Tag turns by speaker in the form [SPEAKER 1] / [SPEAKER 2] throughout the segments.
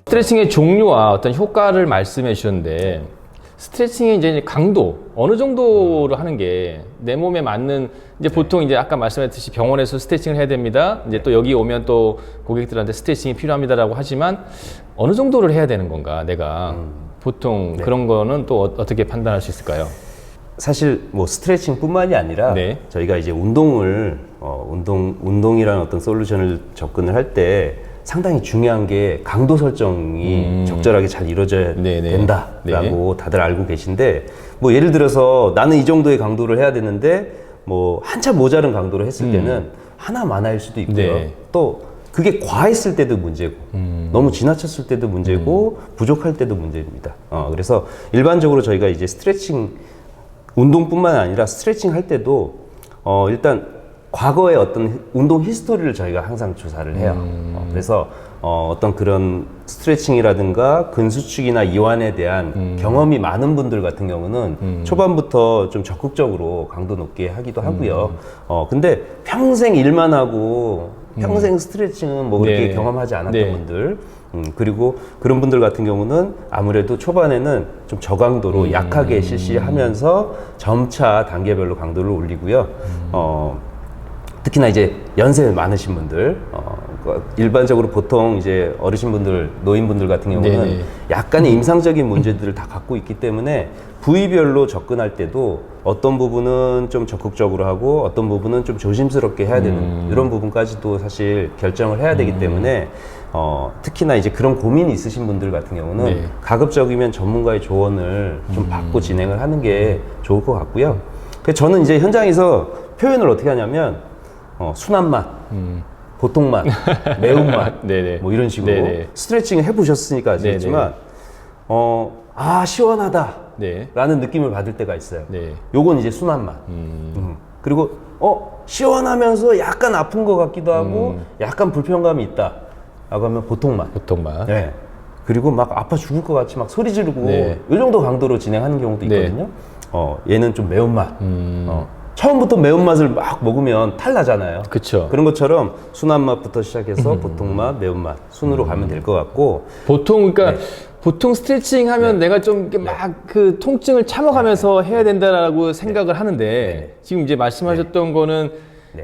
[SPEAKER 1] 스트레칭의 종류와 어떤 효과를 말씀해 주셨는데 스트레칭의 이제 강도 어느 정도로 하는 게 내 몸에 맞는 이제 보통 이제 아까 말씀하셨듯이 병원에서 스트레칭을 해야 됩니다. 이제 또 여기 오면 또 고객들한테 스트레칭이 필요합니다라고 하지만 어느 정도를 해야 되는 건가 내가 보통 그런 거는 또 어떻게 판단할 수 있을까요?
[SPEAKER 2] 사실 뭐 스트레칭뿐만이 아니라
[SPEAKER 1] 네.
[SPEAKER 2] 저희가 이제 운동이라는 어떤 솔루션을 접근을 할 때 상당히 중요한 게 강도 설정이 적절하게 잘 이루어져야 된다라고 다들 알고 계신데, 뭐 예를 들어서 나는 이 정도의 강도를 해야 되는데 뭐 한참 모자른 강도를 했을 때는 하나 많아일 수도 있고요. 또 그게 과했을 때도 문제고 너무 지나쳤을 때도 문제고 부족할 때도 문제입니다. 그래서 일반적으로 저희가 이제 스트레칭 운동뿐만 아니라 스트레칭 할 때도 일단 과거의 어떤 운동 히스토리를 저희가 항상 조사를 해요. 그래서 어떤 그런 스트레칭이라든가 근수축이나 이완에 대한 경험이 많은 분들 같은 경우는 초반부터 좀 적극적으로 강도 높게 하기도 하고요. 근데 평생 일만 하고 평생 스트레칭은 뭐 그렇게 경험하지 않았던 분들, 그리고 그런 분들 같은 경우는 아무래도 초반에는 좀 저강도로 약하게 실시하면서 점차 단계별로 강도를 올리고요. 특히나 이제 연세 많으신 분들, 일반적으로 보통 이제 어르신분들, 노인분들 같은 경우는 약간의 임상적인 문제들을 다 갖고 있기 때문에 부위별로 접근할 때도 어떤 부분은 좀 적극적으로 하고 어떤 부분은 좀 조심스럽게 해야 되는 이런 부분까지도 사실 결정을 해야 되기 때문에 특히나 이제 그런 고민이 있으신 분들 같은 경우는 가급적이면 전문가의 조언을 좀 받고 진행을 하는 게 좋을 것 같고요. 그래서 저는 이제 현장에서 표현을 어떻게 하냐면 순한 맛, 보통 맛, 매운맛 뭐 이런 식으로 스트레칭 해보셨으니까 아시겠지만 아 시원하다 라는 느낌을 받을 때가 있어요. 요건 이제 순한 맛. 그리고 시원하면서 약간 아픈 것 같기도 하고 약간 불편감이 있다 라고 하면 보통 맛. 그리고 막 아파 죽을 것 같이 막 소리 지르고 이 정도 강도로 진행하는 경우도 있거든요. 얘는 좀 매운맛. 처음부터 매운맛을 막 먹으면 탈나잖아요.
[SPEAKER 1] 그쵸.
[SPEAKER 2] 그런 것처럼 순한 맛부터 시작해서 보통 맛, 매운맛 순으로 가면 될 것 같고,
[SPEAKER 1] 보통 그러니까 보통 스트레칭 하면 내가 좀 막 그 통증을 참아가면서 해야 된다라고 생각을 하는데 지금 이제 말씀하셨던 거는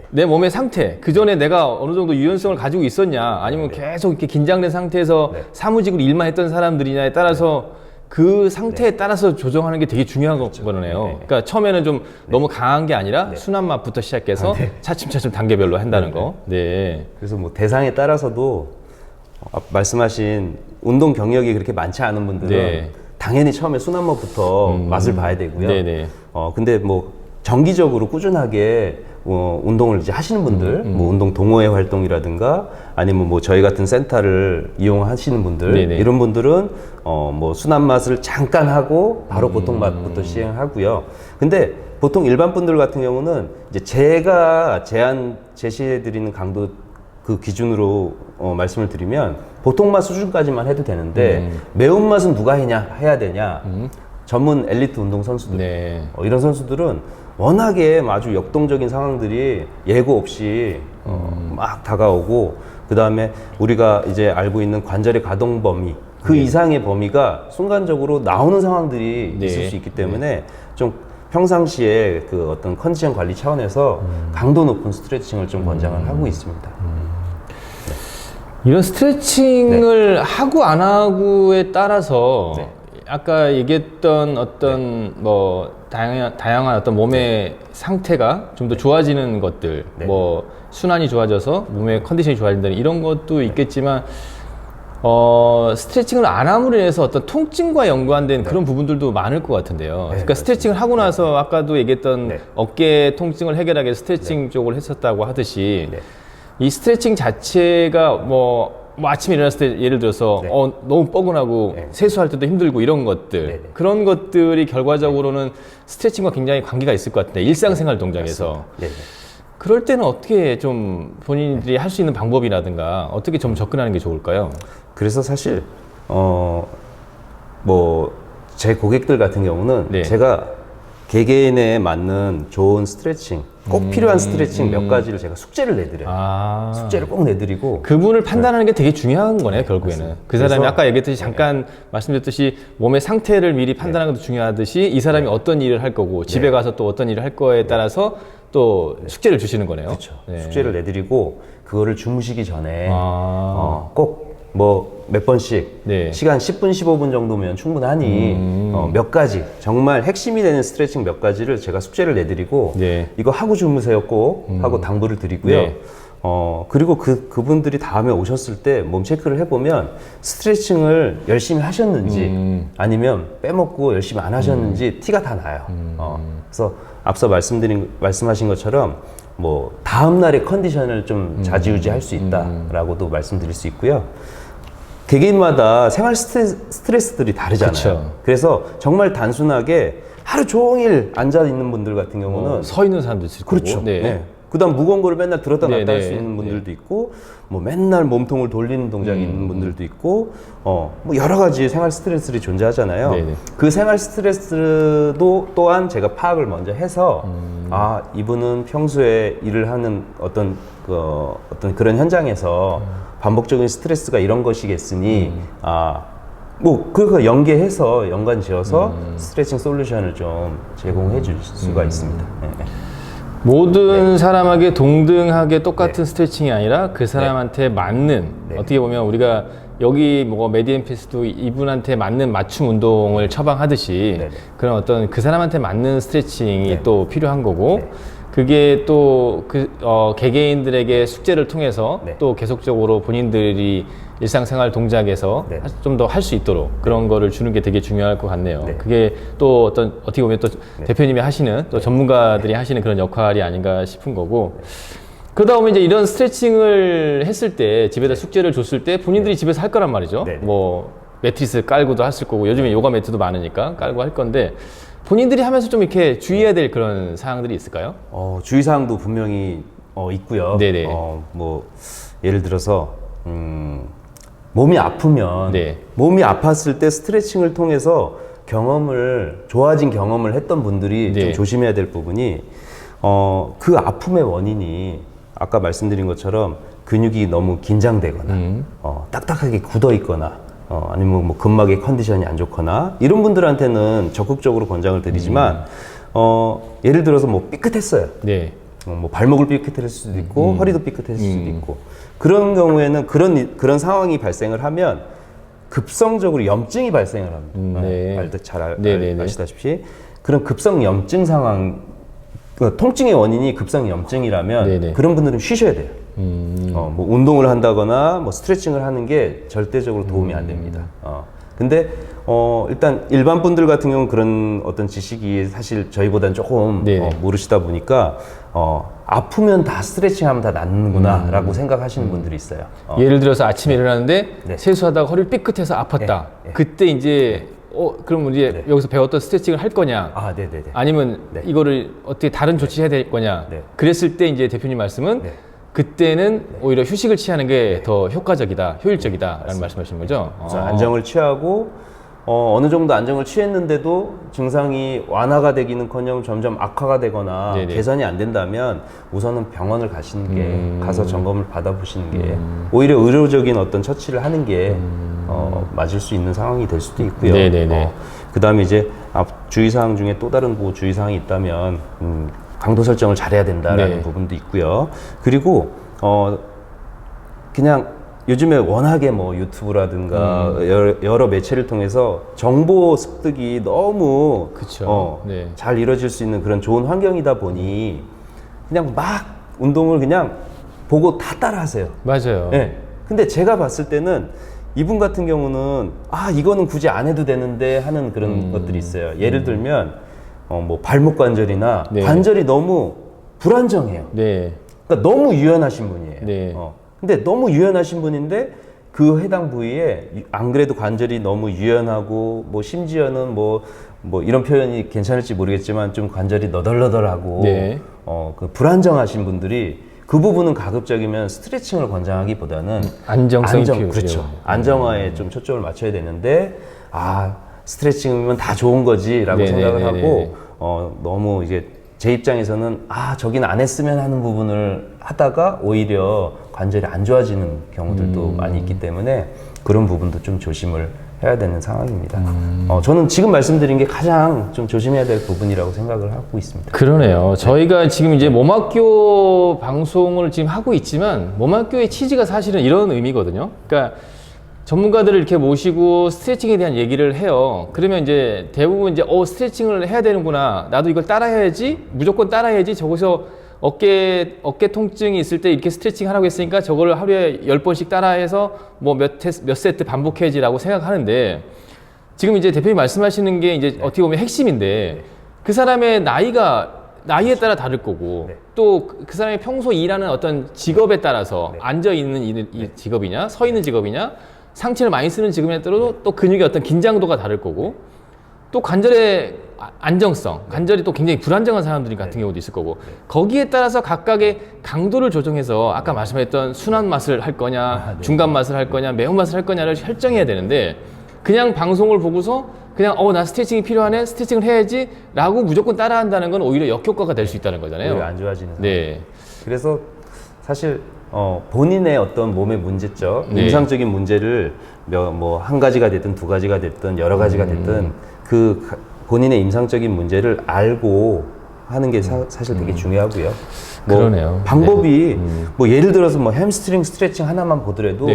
[SPEAKER 1] 내 몸의 상태, 그 전에 내가 어느 정도 유연성을 가지고 있었냐, 아니면 계속 이렇게 긴장된 상태에서 사무직으로 일만 했던 사람들이냐에 따라서 그 상태에 따라서 조정하는 게 되게 중요한 거네요. 그러니까 처음에는 좀 너무 강한 게 아니라 순한 맛부터 시작해서 차츰차츰 단계별로 한다는 거.
[SPEAKER 2] 그래서 뭐 대상에 따라서도 말씀하신 운동 경력이 그렇게 많지 않은 분들은 당연히 처음에 순한 맛부터 맛을 봐야 되고요. 근데 뭐 정기적으로 꾸준하게 운동을 이제 하시는 분들, 뭐 운동 동호회 활동이라든가 아니면 뭐 저희 같은 센터를 이용하시는 분들, 이런 분들은 뭐 순한 맛을 잠깐 하고 바로 보통 맛부터 시행하고요. 근데 보통 일반 분들 같은 경우는 이제 제가 제시해드리는 강도 그 기준으로 말씀을 드리면 보통 맛 수준까지만 해도 되는데 매운맛은 누가 해야 되냐? 전문 엘리트 운동 선수들, 이런 선수들은 워낙에 아주 역동적인 상황들이 예고 없이 막 다가오고, 그 다음에 우리가 이제 알고 있는 관절의 가동 범위, 그 이상의 범위가 순간적으로 나오는 상황들이 있을 수 있기 때문에 좀 평상시에 그 어떤 컨디션 관리 차원에서 강도 높은 스트레칭을 좀 권장을 하고 있습니다.
[SPEAKER 1] 이런 스트레칭을 하고 안 하고에 따라서 아까 얘기했던 어떤 뭐 다양한 어떤 몸의 상태가 좀 더 좋아지는 것들, 뭐 순환이 좋아져서 몸의 컨디션이 좋아진다는 이런 것도 있겠지만 스트레칭을 안 함으로 인해서 어떤 통증과 연관된 그런 부분들도 많을 것 같은데요. 그러니까 스트레칭을 하고 나서 아까도 얘기했던 어깨 통증을 해결하기 위해서 스트레칭 쪽을 했었다고 하듯이 이 스트레칭 자체가 뭐 아침에 일어났을 때 예를 들어서 너무 뻐근하고 세수할 때도 힘들고 이런 것들, 그런 것들이 결과적으로는 스트레칭과 굉장히 관계가 있을 것 같은데 일상생활 동작에서 그럴 때는 어떻게 좀 본인들이 할 수 있는 방법이라든가 어떻게 좀 접근하는 게 좋을까요?
[SPEAKER 2] 그래서 사실 뭐 제 고객들 같은 경우는 제가 개개인에 맞는 좋은 스트레칭, 꼭 필요한 스트레칭 몇 가지를 제가 숙제를 내드려요. 숙제를 꼭 내드리고
[SPEAKER 1] 그분을 판단하는 게 되게 중요한 거네요, 결국에는. 맞습니다. 그 사람이 아까 얘기했듯이 잠깐 말씀드렸듯이 몸의 상태를 미리 판단하는 것도 중요하듯이 이 사람이 어떤 일을 할 거고 집에 가서 또 어떤 일을 할 거에 따라서 또 숙제를 주시는 거네요.
[SPEAKER 2] 그렇죠. 숙제를 내드리고 그거를 주무시기 전에 꼭 뭐 몇 번씩 시간 10분, 15분 정도면 충분하니 몇 가지 정말 핵심이 되는 스트레칭 몇 가지를 제가 숙제를 내드리고 이거 하고 주무세요 꼭 하고 당부를 드리고요. 그리고 그분들이 다음에 오셨을 때 몸 체크를 해보면 스트레칭을 열심히 하셨는지 아니면 빼먹고 열심히 안 하셨는지 티가 다 나요. 그래서 앞서 말씀하신 것처럼 뭐 다음날의 컨디션을 좀 좌지우지할 수 있다라고도 말씀드릴 수 있고요. 개개인마다 생활 스트레스들이 다르잖아요.
[SPEAKER 1] 그쵸.
[SPEAKER 2] 그래서 정말 단순하게 하루 종일 앉아 있는 분들 같은 경우는
[SPEAKER 1] 서 있는 사람도 있을 거고.
[SPEAKER 2] 그렇죠. 그다음 무거운 거를 맨날 들었다 놨다 할 수 있는 분들도 있고, 뭐 맨날 몸통을 돌리는 동작이 있는 분들도 있고, 뭐 여러 가지 생활 스트레스들이 존재하잖아요. 그 생활 스트레스도 또한 제가 파악을 먼저 해서 아, 이분은 평소에 일을 하는 어떤 그런 현장에서 반복적인 스트레스가 이런 것이겠으니 뭐 그거 연계해서 연관 지어서 스트레칭 솔루션을 좀 제공해 줄 수가 있습니다.
[SPEAKER 1] 모든 사람에게 동등하게 똑같은 스트레칭이 아니라 그 사람한테 맞는 어떻게 보면 우리가 여기 뭐 메디앤피스도 이분한테 맞는 맞춤 운동을 처방하듯이 그런 어떤 그 사람한테 맞는 스트레칭이 또 필요한 거고 그게 또 개개인들에게 숙제를 통해서 또 계속적으로 본인들이 일상생활 동작에서 좀 더 할 수 있도록 그런 거를 주는 게 되게 중요할 것 같네요. 그게 또 어떻게 보면 또 대표님이 하시는 또 전문가들이 하시는 그런 역할이 아닌가 싶은 거고. 그러다 보면 이제 이런 스트레칭을 했을 때 집에다 숙제를 줬을 때 본인들이 집에서 할 거란 말이죠. 뭐 매트리스 깔고도 했을 거고 요즘에 요가 매트도 많으니까 깔고 할 건데 본인들이 하면서 좀 이렇게 주의해야 될 그런 사항들이 있을까요?
[SPEAKER 2] 주의사항도 분명히 있고요. 뭐 예를 들어서 몸이 아프면 몸이 아팠을 때 스트레칭을 통해서 좋아진 경험을 했던 분들이 좀 조심해야 될 부분이 그 아픔의 원인이 아까 말씀드린 것처럼 근육이 너무 긴장되거나 딱딱하게 굳어 있거나 아니면 뭐 근막의 컨디션이 안 좋거나 이런 분들한테는 적극적으로 권장을 드리지만 예를 들어서 뭐 삐끗했어요. 뭐 발목을 삐끗했을 수도 있고 허리도 삐끗했을 수도 있고 그런 경우에는 그런 상황이 발생을 하면 급성적으로 염증이 발생을 합니다. 잘 아시다시피 그런 급성 염증 상황 통증의 원인이 급성 염증이라면 그런 분들은 쉬셔야 돼요. 뭐 운동을 한다거나 뭐 스트레칭을 하는 게 절대적으로 도움이 안 됩니다. 근데 일단 일반 분들 같은 경우는 그런 어떤 지식이 사실 저희보다는 조금 모르시다 보니까 아프면 다 스트레칭 하면 다 낫는구나 라고 생각하시는 분들이 있어요.
[SPEAKER 1] 예를 들어서 아침에 일어나는데 세수하다가 허리를 삐끗해서 아팠다. 그때 이제 그럼 이제 여기서 배웠던 스트레칭을 할 거냐? 아니면 이거를 어떻게 다른 조치해야 될 거냐? 그랬을 때 이제 대표님 말씀은 그때는 오히려 휴식을 취하는 게 더 효과적이다, 효율적이다라는 말씀하시는 거죠?
[SPEAKER 2] 안정을 취하고 어느 정도 안정을 취했는데도 증상이 완화가 되기는커녕 점점 악화가 되거나 개선이 안 된다면 우선은 병원을 가시는 게 가서 점검을 받아보시는 게 오히려 의료적인 어떤 처치를 하는 게 맞을 수 있는 상황이 될 수도 있고요. 그 다음에 이제 주의사항 중에 또 다른 주의사항이 있다면 강도 설정을 잘해야 된다라는 부분도 있고요. 그리고 그냥 요즘에 워낙에 뭐 유튜브라든가 여러 매체를 통해서 정보 습득이 너무 잘 이루어질 수 있는 그런 좋은 환경이다 보니 그냥 막 운동을 그냥 보고 다 따라하세요.
[SPEAKER 1] 맞아요.
[SPEAKER 2] 근데 제가 봤을 때는 이분 같은 경우는 이거는 굳이 안 해도 되는데 하는 그런 것들이 있어요. 예를 들면 뭐 발목 관절이나 관절이 너무 불안정해요. 그러니까 너무 유연하신 분이에요. 근데 너무 유연하신 분인데 그 해당 부위에 안 그래도 관절이 너무 유연하고 뭐 심지어는 뭐 이런 표현이 괜찮을지 모르겠지만 좀 관절이 너덜너덜하고 그 불안정하신 분들이 그 부분은 가급적이면 스트레칭을 권장하기보다는 그렇죠. 안정화에 좀 초점을 맞춰야 되는데 스트레칭이면 다 좋은 거지라고 생각을 하고 너무 이제 제 입장에서는 저긴 안 했으면 하는 부분을 하다가 오히려 관절이 안 좋아지는 경우들도 많이 있기 때문에 그런 부분도 좀 조심을 해야 되는 상황입니다. 저는 지금 말씀드린 게 가장 좀 조심해야 될 부분이라고 생각을 하고 있습니다.
[SPEAKER 1] 그러네요. 저희가 지금 이제 몸학교 방송을 지금 하고 있지만 몸학교의 취지가 사실은 이런 의미거든요. 그러니까 전문가들을 이렇게 모시고 스트레칭에 대한 얘기를 해요. 그러면 이제 대부분 이제 스트레칭을 해야 되는구나. 나도 이걸 따라해야지. 무조건 따라해야지. 저기서 어깨 통증이 있을 때 이렇게 스트레칭 하라고 했으니까 저거를 하루에 10번씩 따라해서 뭐 몇 세트 반복해야지라고 생각하는데 지금 이제 대표님 말씀하시는 게 이제 어떻게 보면 핵심인데 그 사람의 나이에 따라 다를 거고 또 그 사람이 평소 일하는 어떤 직업에 따라서 앉아 있는 이 직업이냐 서 있는 직업이냐 상체를 많이 쓰는 직업에 따라서 또 근육의 어떤 긴장도가 다를 거고 또 관절의 안정성, 관절이 또 굉장히 불안정한 사람들 같은 경우도 있을 거고 거기에 따라서 각각의 강도를 조정해서 아까 말씀했던 순한 맛을 할 거냐 중간 맛을 할 거냐 매운 맛을 할 거냐를 설정해야 되는데 그냥 방송을 보고서 그냥 나 스트레칭이 필요하네 스트레칭을 해야지 라고 무조건 따라한다는 건 오히려 역효과가 될 수 있다는 거잖아요.
[SPEAKER 2] 오히려 안 좋아지는 상황.
[SPEAKER 1] 네.
[SPEAKER 2] 그래서 사실 본인의 어떤 몸의 문제점, 임상적인 문제를 뭐 한 가지가 됐든 두 가지가 됐든 여러 가지가 됐든 본인의 임상적인 문제를 알고 하는 게 사실 되게 중요하고요.
[SPEAKER 1] 그러네요.
[SPEAKER 2] 방법이 뭐 예를 들어서 뭐 햄스트링 스트레칭 하나만 보더라도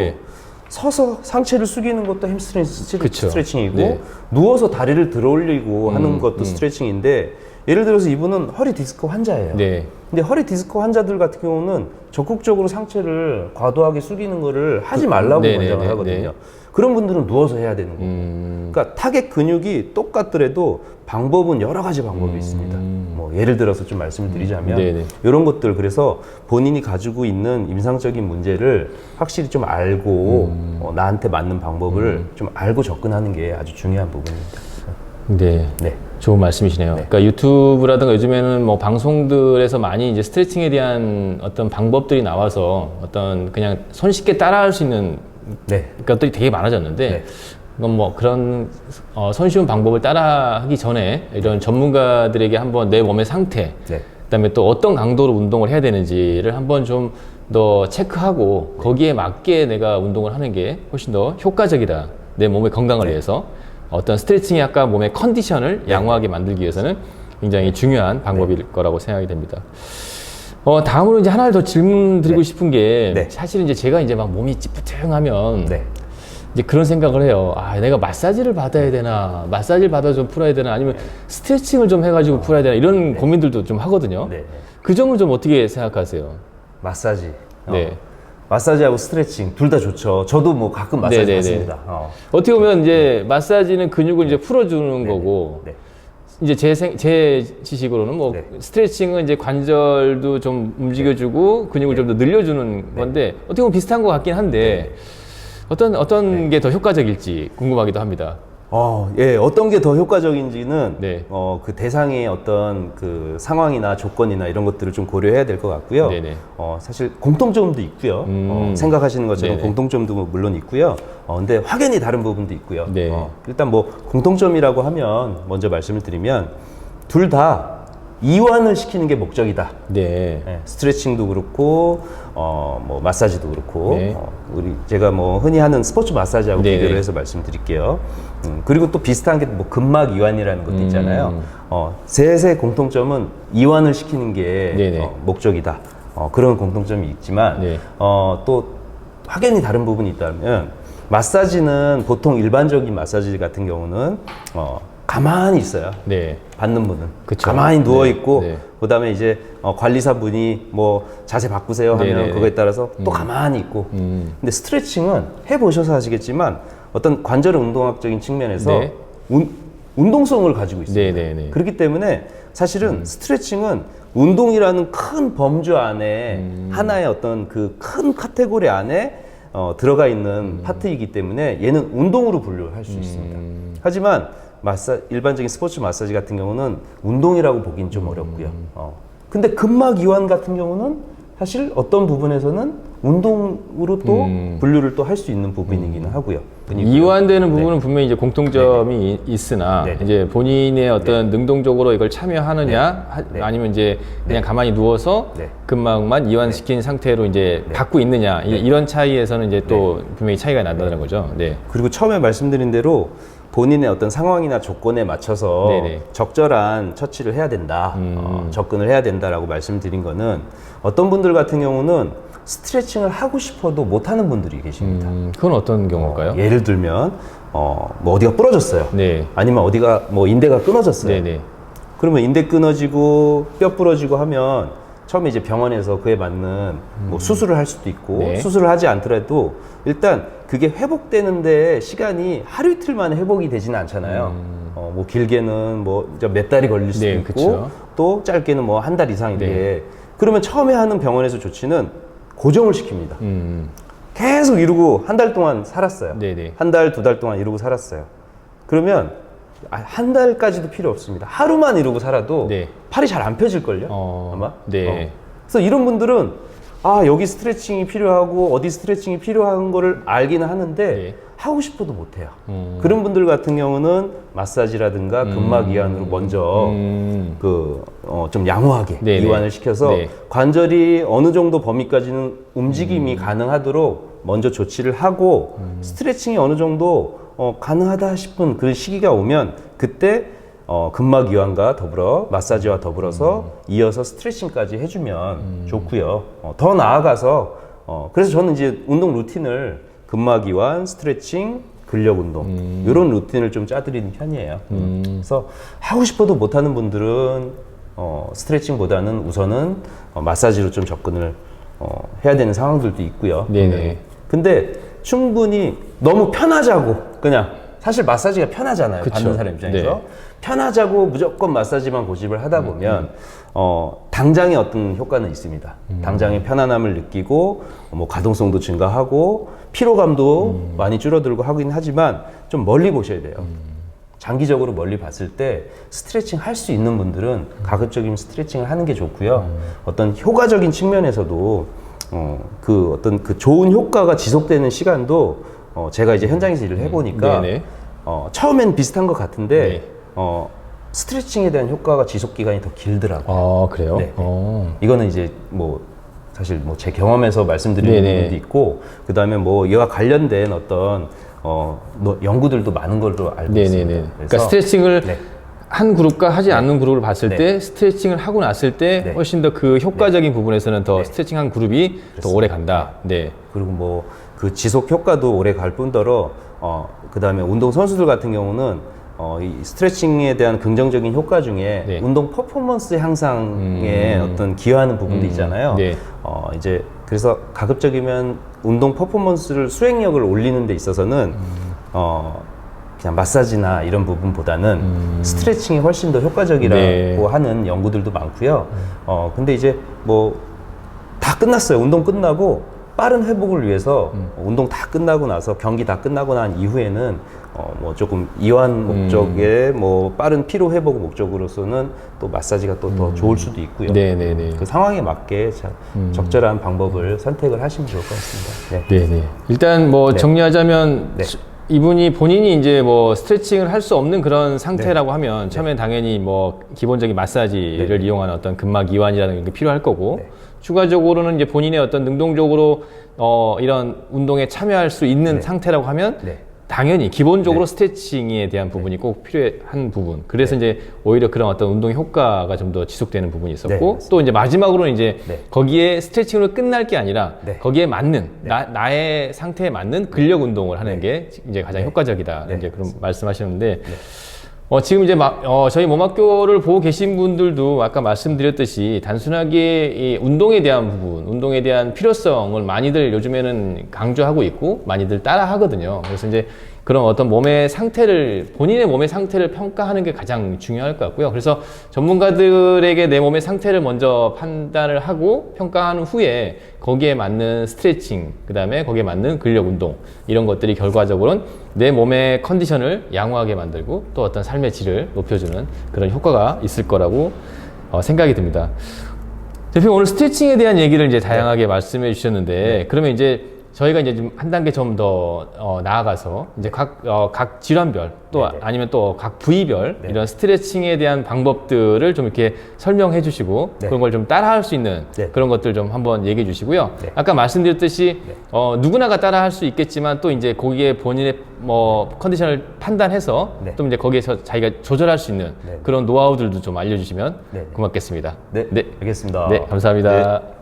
[SPEAKER 2] 서서 상체를 숙이는 것도 햄스트링 스트레칭이고 누워서 다리를 들어 올리고 하는 것도 스트레칭인데 예를 들어서 이분은 허리 디스크 환자예요. 근데 허리 디스크 환자들 같은 경우는 적극적으로 상체를 과도하게 숙이는 거를 하지 말라고 권장을 하거든요. 그런 분들은 누워서 해야 되는 거고. 그러니까 타겟 근육이 똑같더라도 방법은 여러 가지 방법이 있습니다. 뭐 예를 들어서 좀 말씀을 드리자면 이런 것들 그래서 본인이 가지고 있는 임상적인 문제를 확실히 좀 알고 나한테 맞는 방법을 좀 알고 접근하는 게 아주 중요한 부분입니다.
[SPEAKER 1] 네. 좋은 말씀이시네요. 그러니까 유튜브라든가 요즘에는 뭐 방송들에서 많이 이제 스트레칭에 대한 어떤 방법들이 나와서 어떤 그냥 손쉽게 따라할 수 있는 것들이 되게 많아졌는데 그건 뭐 그런 손쉬운 방법을 따라하기 전에 이런 전문가들에게 한번 내 몸의 상태 그다음에 또 어떤 강도로 운동을 해야 되는지를 한번 좀 더 체크하고 거기에 맞게 내가 운동을 하는 게 훨씬 더 효과적이다. 내 몸의 건강을 위해서 어떤 스트레칭이 아까 몸의 컨디션을 양호하게 만들기 위해서는 굉장히 중요한 방법일 거라고 생각이 됩니다. 다음으로 이제 하나를 더 질문 드리고 싶은 게 사실은 이제 제가 이제 막 몸이 찌뿌둥하면 이제 그런 생각을 해요. 내가 마사지를 받아야 되나, 마사지를 받아 좀 풀어야 되나, 아니면 스트레칭을 좀 해가지고 풀어야 되나 이런 고민들도 좀 하거든요. 그 점은 좀 어떻게 생각하세요?
[SPEAKER 2] 마사지. 마사지하고 스트레칭 둘 다 좋죠. 저도 뭐 가끔 마사지 받습니다.
[SPEAKER 1] 어떻게 보면 이제 마사지는 근육을 이제 풀어주는 거고, 이제 제 지식으로는 뭐 스트레칭은 이제 관절도 좀 움직여주고 근육을 좀 더 늘려주는 건데 어떻게 보면 비슷한 것 같긴 한데 어떤 게 더 효과적일지 궁금하기도 합니다.
[SPEAKER 2] 어떤 게 더 효과적인지는 그 대상의 어떤 그 상황이나 조건이나 이런 것들을 좀 고려해야 될 것 같고요. 사실 공통점도 있고요. 생각하시는 것처럼 공통점도 물론 있고요. 근데 확연히 다른 부분도 있고요. 일단 뭐 공통점이라고 하면 먼저 말씀을 드리면 둘 다 이완을 시키는 게 목적이다. 스트레칭도 그렇고 뭐 마사지도 그렇고 제가 뭐 흔히 하는 스포츠 마사지하고 비교를 해서 말씀드릴게요. 그리고 또 비슷한 게 뭐 근막 이완이라는 것도 있잖아요. 셋의 공통점은 이완을 시키는 게 목적이다. 그런 공통점이 있지만 또 확연히 다른 부분이 있다면 마사지는 보통 일반적인 마사지 같은 경우는 가만히 있어요. 받는 분은 가만히 누워 있고 그다음에 이제 관리사분이 뭐 자세 바꾸세요 하면 그거에 따라서 또 가만히 있고. 근데 스트레칭은 해보셔서 아시겠지만 어떤 관절 운동학적인 측면에서 운동성을 가지고 있습니다. 그렇기 때문에 사실은 스트레칭은 운동이라는 큰 범주 안에 하나의 어떤 그 큰 카테고리 안에 들어가 있는 파트이기 때문에 얘는 운동으로 분류할 수 있습니다. 하지만 일반적인 스포츠 마사지 같은 경우는 운동이라고 보긴 좀 어렵고요. 근데 근막 이완 같은 경우는 사실 어떤 부분에서는 운동으로 또 분류를 또 할 수 있는 부분이기는 하고요.
[SPEAKER 1] 이완되는 부분은 분명히 이제 공통점이 있으나 이제 본인의 어떤 능동적으로 이걸 참여하느냐 아니면 이제 그냥 가만히 누워서 근막만 이완시킨 상태로 이제 갖고 있느냐 이런 차이에서는 이제 또 분명히 차이가 난다는 거죠. 네.
[SPEAKER 2] 그리고 처음에 말씀드린 대로 본인의 어떤 상황이나 조건에 맞춰서 적절한 처치를 해야 된다, 접근을 해야 된다라고 말씀드린 거는 어떤 분들 같은 경우는 스트레칭을 하고 싶어도 못하는 분들이 계십니다.
[SPEAKER 1] 그건 어떤 경우일까요?
[SPEAKER 2] 예를 들면 뭐 어디가 부러졌어요. 아니면 어디가 뭐 인대가 끊어졌어요. 그러면 인대 끊어지고 뼈 부러지고 하면 처음에 이제 병원에서 그에 맞는 뭐 수술을 할 수도 있고 수술을 하지 않더라도 일단 그게 회복되는데 시간이 하루 이틀 만에 회복이 되지는 않잖아요. 뭐 길게는 뭐 몇 달이 걸릴 수도 있고 또 짧게는 뭐 한 달 이상인데 그러면 처음에 하는 병원에서 조치는 고정을 시킵니다. 계속 이러고 한 달 동안 살았어요. 한 달, 두 달 동안 이러고 살았어요. 그러면 한 달까지도 필요 없습니다. 하루만 이러고 살아도 팔이 잘 안 펴질걸요? 아마? 그래서 이런 분들은 여기 스트레칭이 필요하고 어디 스트레칭이 필요한 거를 알기는 하는데 하고 싶어도 못해요. 그런 분들 같은 경우는 마사지라든가 근막 이완으로 먼저 좀 양호하게 이완을 시켜서 관절이 어느 정도 범위까지는 움직임이 가능하도록 먼저 조치를 하고 스트레칭이 어느 정도 가능하다 싶은 그 시기가 오면 그때 근막 이완과 더불어 마사지와 더불어서 이어서 스트레칭까지 해주면 좋고요. 더 나아가서 그래서 저는 이제 운동 루틴을 근막 이완, 스트레칭, 근력 운동 이런 루틴을 좀 짜드리는 편이에요. 그래서 하고 싶어도 못하는 분들은 스트레칭보다는 우선은 마사지로 좀 접근을 해야 되는 상황들도 있고요. 근데 충분히 너무 편하자고 그냥 사실 마사지가 편하잖아요. 받는 사람 입장에서 편하자고 무조건 마사지만 고집을 하다 보면 당장의 어떤 효과는 있습니다. 당장의 편안함을 느끼고 뭐 가동성도 증가하고 피로감도 많이 줄어들고 하긴 하지만 좀 멀리 보셔야 돼요. 장기적으로 멀리 봤을 때 스트레칭 할 수 있는 분들은 가급적이면 스트레칭을 하는 게 좋고요. 어떤 효과적인 측면에서도 그 좋은 효과가 지속되는 시간도 제가 이제 현장에서 일을 해보니까 처음엔 비슷한 것 같은데 스트레칭에 대한 효과가 지속 기간이 더 길더라고요.
[SPEAKER 1] 그래요?
[SPEAKER 2] 이거는 이제 뭐 사실 뭐 제 경험에서 말씀드리는 부분도 있고 그 다음에 뭐 이와 관련된 어떤 연구들도 많은 걸로 알고 있습니다.
[SPEAKER 1] 그러니까 스트레칭을 한 그룹과 하지 않는 그룹을 봤을 때 스트레칭을 하고 났을 때 훨씬 더 그 효과적인 부분에서는 더 스트레칭한 그룹이
[SPEAKER 2] 그렇습니다.
[SPEAKER 1] 더 오래 간다.
[SPEAKER 2] 그리고 뭐 그 지속 효과도 오래 갈 뿐더러 그 다음에 운동 선수들 같은 경우는 이 스트레칭에 대한 긍정적인 효과 중에 운동 퍼포먼스 향상에 어떤 기여하는 부분도 있잖아요. 이제 그래서 가급적이면 운동 퍼포먼스를 수행력을 올리는 데 있어서는 그냥 마사지나 이런 부분보다는 스트레칭이 훨씬 더 효과적이라고 하는 연구들도 많고요. 근데 이제 뭐 다 끝났어요. 운동 끝나고 빠른 회복을 위해서 운동 다 끝나고 나서 경기 다 끝나고 난 이후에는 뭐 조금 이완 목적의 뭐 빠른 피로 회복 목적으로서는 또 마사지가 또 더 좋을 수도 있고요. 그 상황에 맞게 적절한 방법을 선택을 하시면 좋을 것 같습니다.
[SPEAKER 1] 일단 뭐 정리하자면 이분이 본인이 이제 뭐 스트레칭을 할 수 없는 그런 상태라고 하면 처음엔 당연히 뭐 기본적인 마사지를 이용하는 어떤 근막 이완이라는 게 필요할 거고 추가적으로는 이제 본인의 어떤 능동적으로 이런 운동에 참여할 수 있는 상태라고 하면 당연히 기본적으로 스트레칭에 대한 부분이 꼭 필요한 부분. 그래서 이제 오히려 그런 어떤 운동 효과가 좀 더 지속되는 부분이 있었고 또 이제 마지막으로는 이제 거기에 스트레칭으로 끝날 게 아니라 거기에 맞는 나의 상태에 맞는 근력 운동을 하는 게 이제 가장 효과적이다. 이제 그런 말씀하셨는데 지금 이제 저희 몸학교를 보고 계신 분들도 아까 말씀드렸듯이 단순하게 이 운동에 대한 부분, 운동에 대한 필요성을 많이들 요즘에는 강조하고 있고 많이들 따라 하거든요. 그래서 이제 그런 어떤 몸의 상태를, 본인의 몸의 상태를 평가하는 게 가장 중요할 것 같고요. 그래서 전문가들에게 내 몸의 상태를 먼저 판단을 하고 평가한 후에 거기에 맞는 스트레칭, 그 다음에 거기에 맞는 근력 운동, 이런 것들이 결과적으로는 내 몸의 컨디션을 양호하게 만들고 또 어떤 삶의 질을 높여주는 그런 효과가 있을 거라고 생각이 듭니다. 대표님 오늘 스트레칭에 대한 얘기를 이제 다양하게 말씀해 주셨는데 그러면 이제 저희가 이제 좀 한 단계 좀 더 나아가서 이제 각 질환별 또 아니면 또 각 부위별 이런 스트레칭에 대한 방법들을 좀 이렇게 설명해 주시고 그런 걸 좀 따라할 수 있는 그런 것들 좀 한번 얘기해 주시고요. 아까 말씀드렸듯이 누구나가 따라할 수 있겠지만 또 이제 거기에 본인의 뭐 컨디션을 판단해서 또 이제 거기에서 자기가 조절할 수 있는 그런 노하우들도 좀 알려주시면 고맙겠습니다.
[SPEAKER 2] 네, 알겠습니다.
[SPEAKER 1] 네, 감사합니다.